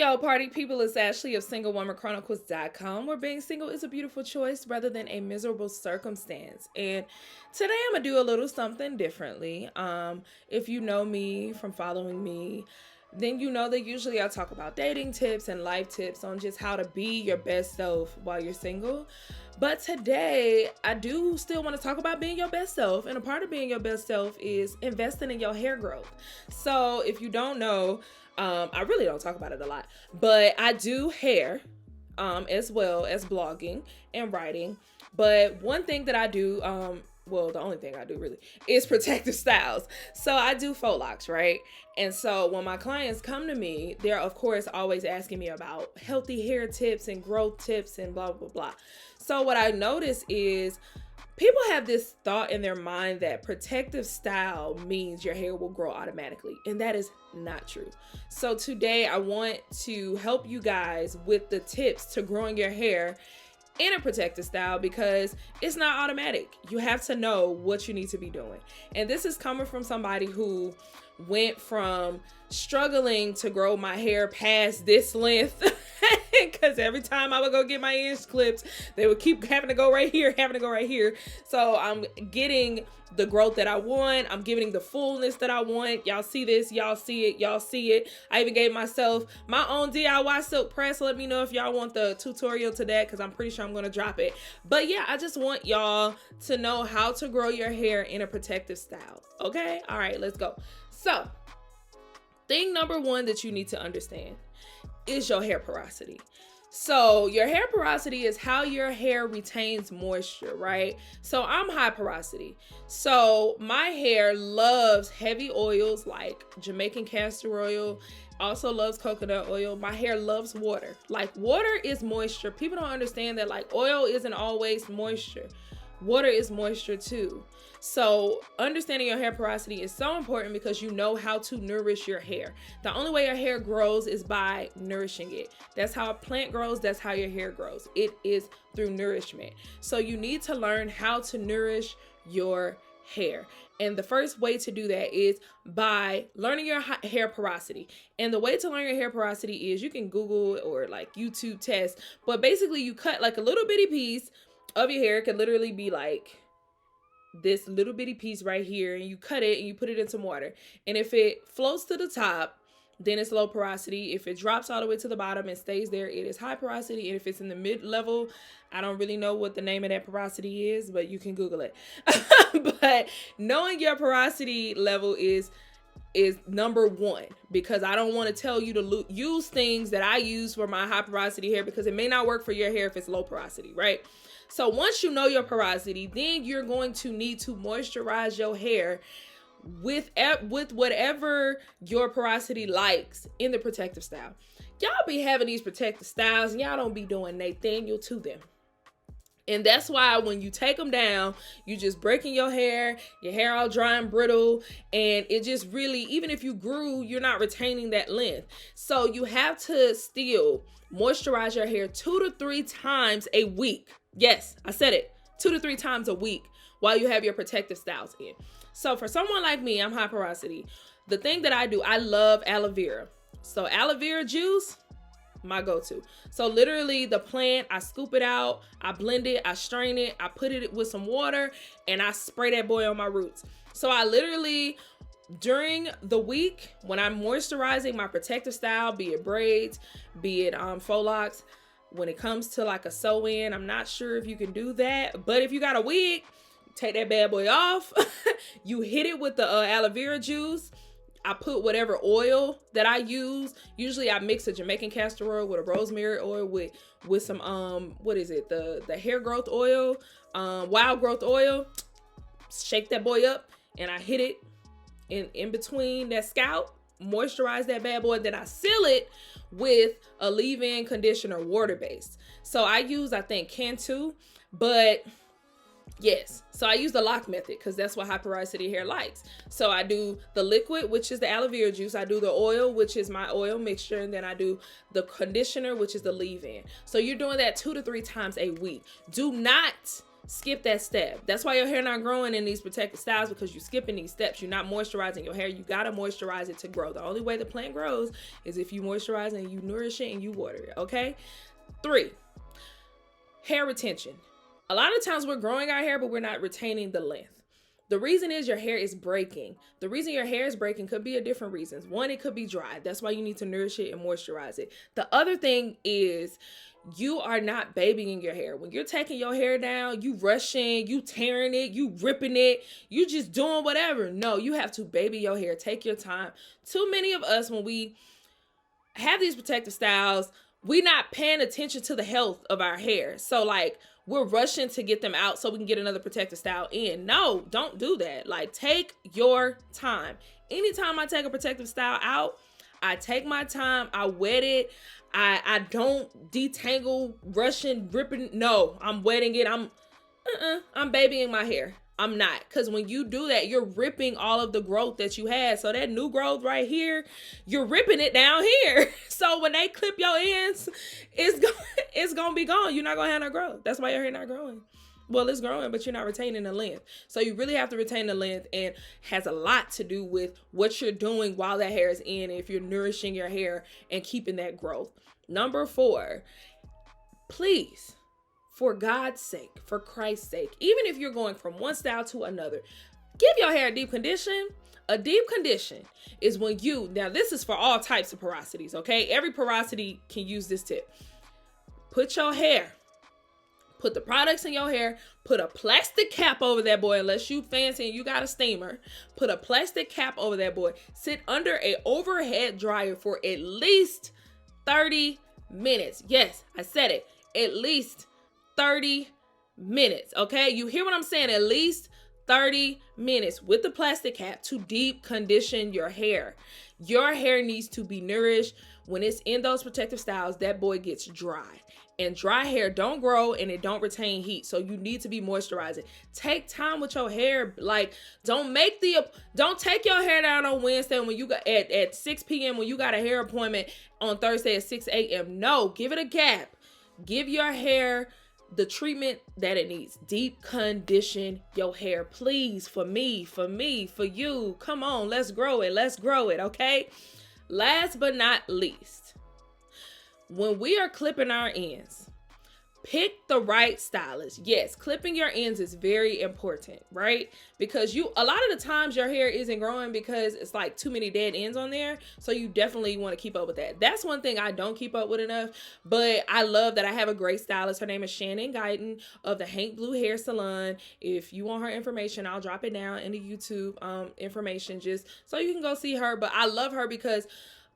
Yo, party people, it's Ashley of SingleWomanChronicles.com, where being single is a beautiful choice rather than a miserable circumstance. And today I'm gonna do a little something differently. If you know me from following me, then you know that usually I talk about dating tips and life tips on just how to be your best self while you're single. But today, I do still want to talk about being your best self. And a part of being your best self is investing in your hair growth. So, if you don't know, I really don't talk about it a lot, but I do hair as well as blogging and writing. But one thing that I do, well, the only thing I do really is protective styles. So I do faux locks, right? And so when my clients come to me, they're of course always asking me about healthy hair tips and growth tips and blah, blah, blah. So what I notice is people have this thought in their mind that protective style means your hair will grow automatically, and that is not true. So today I want to help you guys with the tips to growing your hair in a protective style because it's not automatic. You have to know what you need to be doing. And this is coming from somebody who went from struggling to grow my hair past this length because every time I would go get my ends clipped, they would keep having to go right here, having to go right here. So I'm getting the growth that I want. I'm giving the fullness that I want. Y'all see this, y'all see it, y'all see it. I even gave myself my own DIY silk press. Let me know if y'all want the tutorial to that because I'm pretty sure I'm going to drop it. But yeah, I just want y'all to know how to grow your hair in a protective style. Okay? All right, let's go. So, thing number one that you need to understand is your hair porosity. So your hair porosity is how your hair retains moisture, right? So I'm high porosity. So my hair loves heavy oils like Jamaican castor oil, also loves coconut oil. My hair loves water. Like water is moisture. People don't understand that like oil isn't always moisture. Water is moisture too. So understanding your hair porosity is so important because you know how to nourish your hair. The only way your hair grows is by nourishing it. That's how a plant grows. That's how your hair grows. It is through nourishment. So you need to learn how to nourish your hair. And the first way to do that is by learning your hair porosity. And the way to learn your hair porosity is you can Google or like YouTube test, but basically you cut like a little bitty piece of your hair. It could literally be like this little bitty piece right here, and you cut it and you put it in some water. And if it floats to the top, then it's low porosity. If it drops all the way to the bottom and stays there, it is high porosity. And if it's in the mid level, I don't really know what the name of that porosity is, but you can Google it. But knowing your porosity level is number one, because I don't want to tell you to use things that I use for my high porosity hair because it may not work for your hair if it's low porosity, right? So once you know your porosity, then you're going to need to moisturize your hair with whatever your porosity likes in the protective style. Y'all be having these protective styles and y'all don't be doing Nathaniel to them. And that's why when you take them down, you just breaking your hair all dry and brittle. And it just really, even if you grew, you're not retaining that length. So you have to still moisturize your hair 2 to 3 times a week. Yes, I said it. 2 to 3 times a week while you have your protective styles in. So for someone like me, I'm high porosity. The thing that I do, I love aloe vera. So aloe vera juice, my go-to. So literally the plant, I scoop it out, I blend it, I strain it, I put it with some water, and I spray that boy on my roots. So I literally, during the week, when I'm moisturizing my protective style, be it braids, be it faux locks, when it comes to like a sew-in, I'm not sure if you can do that, but if you got a wig, take that bad boy off. You hit it with the aloe vera juice. I put whatever oil that I use. Usually I mix a Jamaican castor oil with a rosemary oil with some what is it? The hair growth oil, wild growth oil. Shake that boy up and I hit it in between that scalp, moisturize that bad boy, then I seal it with a leave-in conditioner, water-based. So I use, I think, Cantu, but yes, so I use the lock method because that's what high porosity hair likes. So I do the liquid, which is the aloe vera juice. I do the oil, which is my oil mixture. And then I do the conditioner, which is the leave-in. So you're doing that 2 to 3 times a week. Do not skip that step. That's why your hair not growing in these protective styles, because you're skipping these steps. You're not moisturizing your hair. You gotta moisturize it to grow. The only way the plant grows is if you moisturize and you nourish it and you water it, okay? 3, hair retention. A lot of times we're growing our hair, but we're not retaining the length. The reason is your hair is breaking. The reason your hair is breaking could be a different reasons. One, it could be dry. That's why you need to nourish it and moisturize it. The other thing is you are not babying your hair. When you're taking your hair down, you rushing, you tearing it, you ripping it, you just doing whatever. No, you have to baby your hair. Take your time. Too many of us, when we have these protective styles, we not paying attention to the health of our hair. So like, we're rushing to get them out so we can get another protective style in. No, don't do that. Like, take your time. Anytime I take a protective style out, I take my time. I wet it. I don't detangle, rushing, ripping. No, I'm wetting it. I'm babying my hair. I'm not. Because when you do that, you're ripping all of the growth that you had. So that new growth right here, you're ripping it down here. So when they clip your ends, it's going to be gone. You're not going to have no growth. That's why your hair not growing. Well, it's growing, but you're not retaining the length. So you really have to retain the length, and has a lot to do with what you're doing while that hair is in, if you're nourishing your hair and keeping that growth. Number 4, please, for God's sake, for Christ's sake, even if you're going from one style to another, give your hair a deep condition. A deep condition is when now this is for all types of porosities, okay? Every porosity can use this tip. Put the products in your hair, put a plastic cap over that boy, unless you fancy and you got a steamer. Put a plastic cap over that boy. Sit under a overhead dryer for at least 30 minutes. Yes, I said it. At least 30 minutes, okay? You hear what I'm saying? At least 30 minutes with the plastic cap to deep condition your hair. Your hair needs to be nourished. When it's in those protective styles, that boy gets dry. And dry hair don't grow and it don't retain heat. So you need to be moisturizing. Take time with your hair. Like, don't take your hair down on Wednesday when you got at 6 p.m. when you got a hair appointment on Thursday at 6 a.m. No, give it a gap. Give your hair the treatment that it needs. Deep condition your hair, please. For me, for you. Come on, let's grow it, okay? Last but not least, when we are clipping our ends, pick the right stylist. Yes, clipping your ends is very important, right? Because a lot of the times your hair isn't growing because it's like too many dead ends on there. So you definitely want to keep up with that. That's one thing I don't keep up with enough, but I love that I have a great stylist. Her name is Shannon Guyton of the Hank Blue Hair Salon. If you want her information, I'll drop it down in the YouTube information just so you can go see her. But I love her because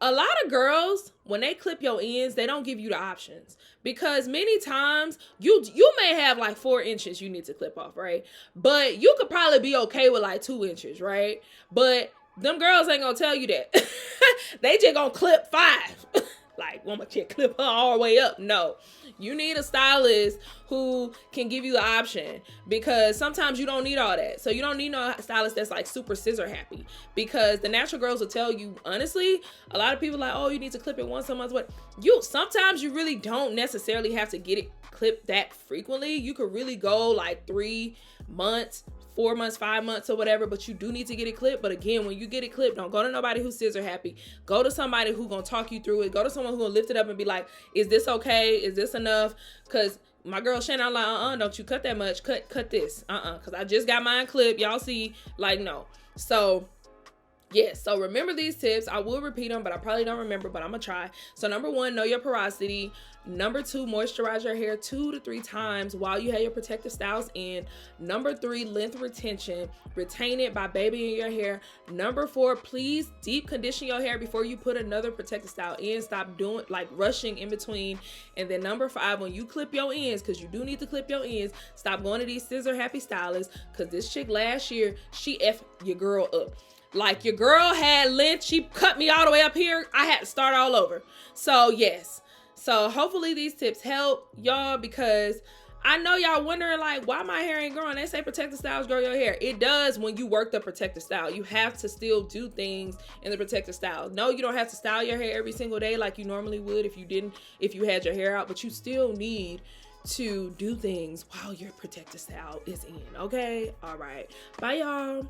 a lot of girls, when they clip your ends, they don't give you the options, because many times you may have like 4 inches you need to clip off, right? But you could probably be okay with like 2 inches, right? But them girls ain't gonna tell you that. They just gonna clip 5. Like, woman can't clip her all the way up. No, you need a stylist who can give you the option, because sometimes you don't need all that. So you don't need no stylist that's like super scissor happy, because the natural girls will tell you, honestly, a lot of people like, oh, you need to clip it once a month. What sometimes you really don't necessarily have to get it clipped that frequently. You could really go like 3 months, 4 months, 5 months or whatever, but you do need to get it clipped. But again, when you get it clipped, don't go to nobody who's scissor happy. Go to somebody who gonna talk you through it. Go to someone who gonna lift it up and be like, is this okay? Is this enough? Because my girl Shannon, I'm like, don't you cut that much. Cut this. Because I just got mine clipped. Y'all see, like, no. So yes, so remember these tips. I will repeat them, but I probably don't remember, but I'm gonna try. So number 1, know your porosity. Number 2, moisturize your hair 2 to 3 times while you have your protective styles in. Number 3, length retention. Retain it by babying your hair. Number 4, please deep condition your hair before you put another protective style in. Stop doing like rushing in between. And then number 5, when you clip your ends, because you do need to clip your ends, stop going to these scissor happy stylists, because this chick last year, she F your girl up. Like, your girl had length, she cut me all the way up here. I had to start all over. So yes. So hopefully these tips help y'all, because I know y'all wondering like, why my hair ain't growing. They say protective styles grow your hair. It does when you work the protective style. You have to still do things in the protective style. No, you don't have to style your hair every single day like you normally would if you had your hair out, but you still need to do things while your protective style is in. Okay, all right, bye y'all.